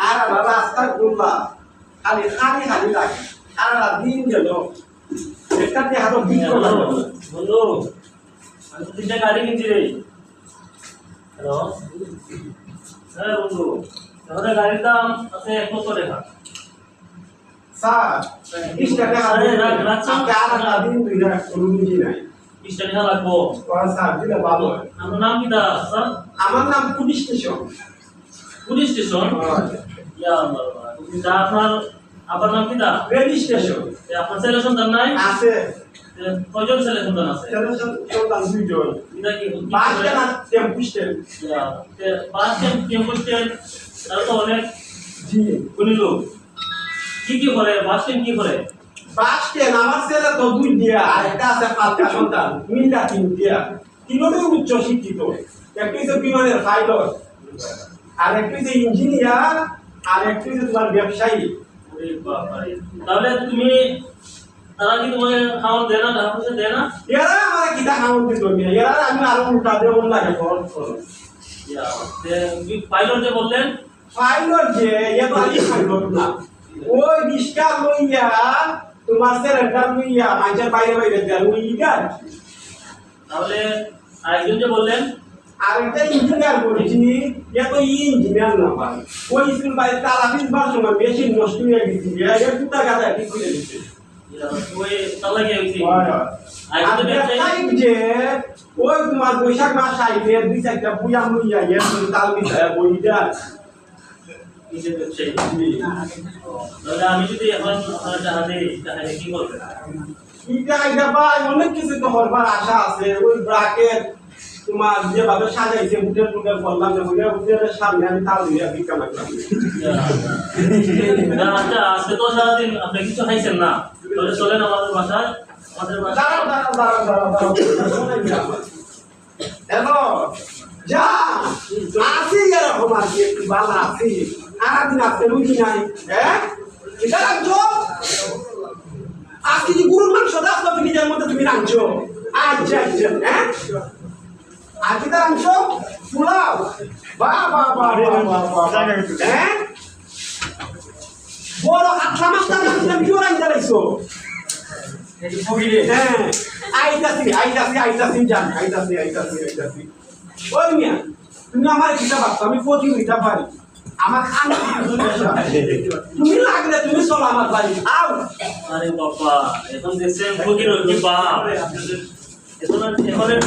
আর রাস্তা গুলা খালি খালি খালি লাগে আর দিন গেল একটা দেহাত বিক করলো বন্ধু আমি তিনটা গাড়ি কিনছি রে। হ্যালো হ্যাঁ বন্ধু, আমাদের গাড়ির দাম আছে 1 লক্ষ টাকা। স্যার 20 টাকা আরে রাখছো আর দিন দুই টাকা কোনো বুঝি নাই 20 টাকা লাগবো। স্যার দিলে ভালো আপনার নাম কি দা স্যার? আমার নাম পুলিশ স্টেশন। Police station? ইয়া আল্লাহ, দা আপনার নাম কি দা? Rail station. আপনার ছেলে সন্তান নাই? আছে। কয়জন ছেলে সন্তান আছে? ছেলে সন্তান দুইজন। এটা কি বাস স্ট্যান্ড আর টেম্পু স্ট্যান্ড? বাস স্ট্যান্ড, টেম্পু স্ট্যান্ড, তারা তো অনেক জি গুণী লোক। কি কি করে বাস স্ট্যান্ড, কি করে? বাস স্ট্যান্ড আমার ছেলে তো দুই দিয়া আর একটা আছে পাঁচটা সন্তান মিল্লা তিন দিয়া তিনটাই উচ্চ শিক্ষিত। একটা হচ্ছে বিমানের পাইলট আর একটা হচ্ছে ইঞ্জিনিয়ার আর একটা হচ্ছে তোমার ব্যবসায়ী। ওরে বাবা রে, তাহলে তুমি তারা কি তোমাকে খাওয়ান দেয় না, টাকা পয়সা দেয় না? এরা আমার কিটা খাওয়ান দিত না, এরা আমি আরো উল্টা দিয়ে লাগে খরচ খরচ। পাইলট যে বললেন, পাইলট যে এ তো আমি পাইলট না, ওই রিক্সা লইয়া তোমার ছেলেটা লইয়া মাঝে বাইরে বাইরে দেয় লইয়া। তাহলে আরেকজন যে বললেন আরেকটা ইঞ্জিনিয়ার বলেছি, এ তো ইঞ্জিনিয়ার না ভাই, ওই স্কুল বাইরে তালা পিছবার সময় মেশিন নষ্ট হয়ে গেছে, এর কুটা গাদা ঠিক করে দিচ্ছে। ওই তালা গিয়ে হয়েছি আর ব্যবসায়ী যে ওই তোমার বৈশাখ মাস আইলে দুই চারটা বুয়া লইয়া এর তাল বিছায়া বই দেয়। তাহলে আমি যদি এখন আপনার টাকা দিই তাহলে কি করবেন? এটা ভাই অনেক কিছু তো হরবার আশা আছে। ওই ব্রাকেট তোমার যেভাবে সাজাইছে হোটেল টোটেল করলাম, হোটেলের সামনে আমি তাল দিয়ে ভিক্ষা মাগলাম। আচ্ছা, আজকে তো সারাদিন আপনি কিছু খাইছেন না, তাহলে চলেন আমাদের বাসায়। আমাদের বাসায় হ্যালো যা আসি এরকম আর কি একটু ভালো আছি। সারাদিন আসতে রুচি নাই। হ্যাঁ এটা রাখছো আজকে যে গরুর মাংস রাস্তা ফ্রিজের মধ্যে তুমি রাখছো। আচ্ছা আচ্ছা হ্যাঁ আজকে তো রাখছো পোলাও। বাহ বাহ বাহ হ্যাঁ বড় আটলা মাছটা রাখছিলাম কি ওরা ইন্টারাইছো। হ্যাঁ আইতাছি জান আইতাছি। ওই মিয়া তুমি আমার কিতা ভাবছো আমি প্রতি হইতা পারি, আমার খান তুমি লাগলে তুমি চলো আমার বাড়ি আও। আরে বাবা, এখন দেখছেন ফকির কি বাপ, এখন